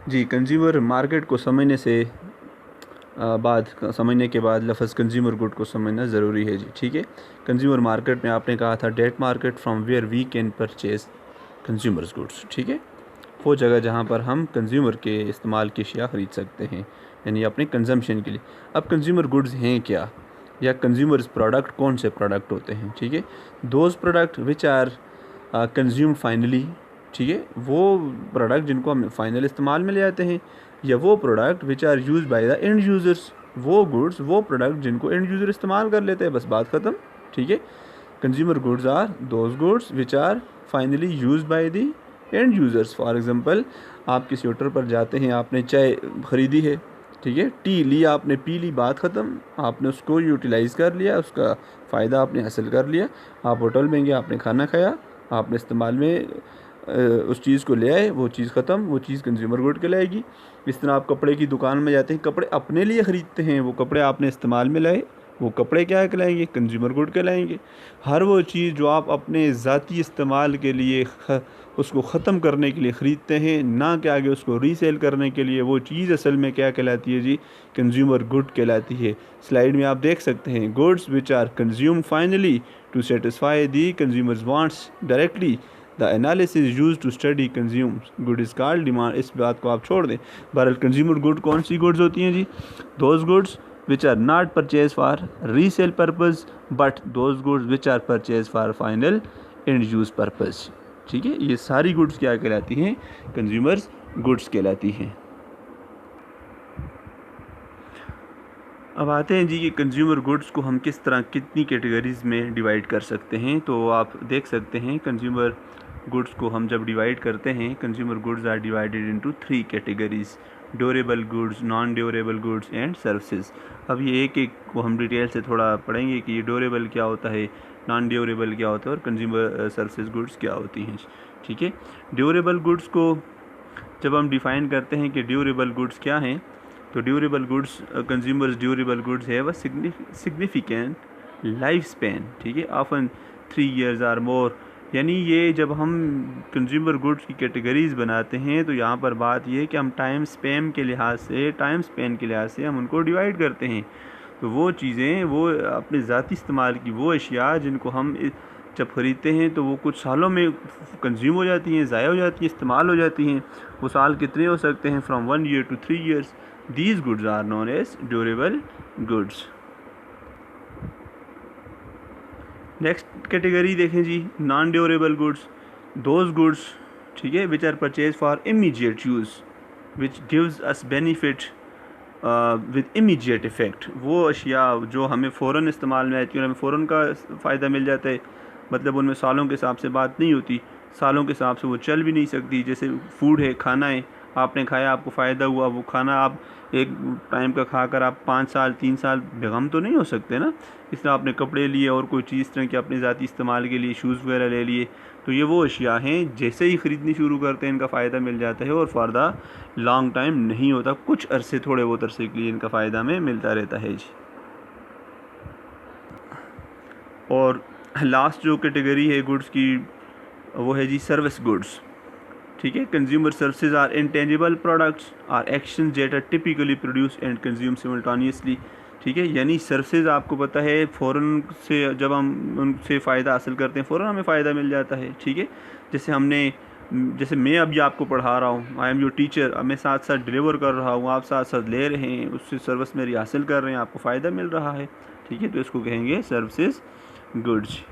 जी, consumer market को समझने के बाद लफ्ज़ कंज्यूमर गुड को समझना ज़रूरी है जी, ठीक है। कंज्यूमर मार्केट में आपने कहा था that market from where we can purchase consumers goods, ठीक है। वो जगह जहाँ पर हम कंज्यूमर के इस्तेमाल की अशिया ख़रीद सकते हैं, यानी अपने कंजम्पशन के लिए। अब कंज्यूमर गुड्स हैं क्या, या कंज्यूमर्स प्रोडक्ट कौन से प्रोडक्ट होते हैं, ठीक है। Those product which are consumed finally, ठीक है, वो प्रोडक्ट जिनको हम फाइनल इस्तेमाल में ले आते हैं, या वो product which are use by the end users, वो गुड्स वो प्रोडक्ट जिनको एंड यूज़र इस्तेमाल कर लेते हैं, बस बात ख़त्म, ठीक है। Consumer goods are those goods which are finally use by the end users. For example, आप किसी होटल पर जाते हैं, आपने चाय ख़रीदी है, ठीक है, टी ली, आपने पी ली, बात ख़त्म, आपने उसको यूटिलाइज़ कर लिया, उसका फ़ायदा आपने हासिल कर लिया। आप होटल में गए, आपने खाना खाया, आपने इस्तेमाल में उस चीज़ को ले आए, वो चीज़ ख़त्म, वो चीज़ कंज्यूमर गुड कहलाएगी। इस तरह आप कपड़े की दुकान में जाते हैं, कपड़े अपने लिए ख़रीदते हैं, वो कपड़े आपने इस्तेमाल में लाए, वो कपड़े क्या कहलाएंगे, कंज्यूमर गुड कहलाएंगे। हर वो चीज़ जो आप अपने ज़ाती इस्तेमाल के लिए उसको ख़त्म करने के लिए ख़रीदते हैं, ना कि आगे उसको रीसेल करने के लिए, वो चीज़ असल में क्या कहलाती है जी, कंज्यूमर गुड कहलाती है। स्लाइड में आप देख सकते हैं, goods which are consumed finally to satisfy the consumers wants directly, the analysis use to study consumes good is called demand. इस बात को आप छोड़ दें। बहरहाल कंज्यूमर गुड कौन सी गुड्स होती हैं जी, those goods which are not purchased for resale purpose but those goods which are purchased for final end use purpose, ठीक है। ये सारी गुड्स क्या कहलाती हैं, कंज्यूमर्स गुड्स कहलाती हैं। अब आते हैं जी कि कंज्यूमर गुड्स को हम किस तरह कितनी कैटेगरीज़ में डिवाइड कर सकते हैं। तो आप देख सकते हैं कंज्यूमर गुड्स को हम जब डिवाइड करते हैं, consumer goods are divided into 3 categories, durable goods, non durable goods and services. अब ये एक एक को हम डिटेल से थोड़ा पढ़ेंगे कि ये ड्यूरेबल क्या होता है, नॉन ड्यूरेबल क्या होता है और कंज्यूमर सर्विसेज गुड्स क्या होती हैं, ठीक है। ड्यूरेबल गुड्स को जब हम डिफ़ाइन करते हैं कि ड्यूरेबल गुड्स क्या हैं, तो durable goods, consumers durable goods है वह सिग्निफिकेंट लाइफ स्पैन, ठीक है, ऑफन 3 years और मोर। यानी ये जब हम कंज्यूमर गुड्स की कैटेगरीज़ बनाते हैं, तो यहाँ पर बात ये है कि हम टाइम स्पैन के लिहाज से हम उनको डिवाइड करते हैं। तो वो चीज़ें, वो अपने ज़ाती इस्तेमाल की वो अशिया जिनको हम जब ख़रीदते हैं तो वो कुछ सालों में कंज्यूम हो जाती हैं, ज़ाया हो जाती हैं, इस्तेमाल हो जाती हैं। वो साल कितने हो सकते हैं, from 1 year to 3 years। These goods are known as durable goods। Next category देखें जी, non durable goods, those goods, ठीक है, which are purchase for immediate use which gives us benefit with immediate effect. वो अशिया जो हमें फ़ौरन इस्तेमाल में आती है और हमें फ़ौरन का फ़ायदा मिल जाता है, मतलब उनमें सालों के हिसाब से बात नहीं होती, सालों के हिसाब से वो चल भी नहीं सकती। जैसे फूड है, खाना है, आपने खाया, आपको फ़ायदा हुआ, वो खाना आप एक टाइम का खाकर आप 5 साल 3 साल बेगम तो नहीं हो सकते ना। इस तरह आपने कपड़े लिए और कोई चीज़ तरह के अपने ज़ाती इस्तेमाल के लिए शूज़ वगैरह ले लिए, तो ये वो अशिया हैं जैसे ही ख़रीदनी शुरू करते हैं इनका फ़ायदा मिल जाता है और फॉर द लॉन्ग टाइम नहीं होता, कुछ अरसे, थोड़े बहुत अरसे के लिए इनका फ़ायदा में मिलता रहता है जी। और लास्ट जो कैटेगरी है गुड्स की, वो है जी सर्विस गुड्स, ठीक है। Consumer services are intangible products or action that are typically produce and consume simultaneously, ठीक है। यानी सर्विसेज आपको पता है फ़ौरन से जब हम उनसे फ़ायदा हासिल करते हैं फ़ौरन हमें फ़ायदा मिल जाता है, ठीक है। जैसे मैं अभी आपको पढ़ा रहा हूँ, आई एम योर टीचर, अब मैं साथ साथ डिलीवर कर रहा हूँ, आप साथ साथ ले रहे हैं, उससे सर्विस मेरी हासिल कर रहे हैं, आपको फ़ायदा मिल रहा है, ठीक है। तो इसको कहेंगे सर्विसेज गुड्स।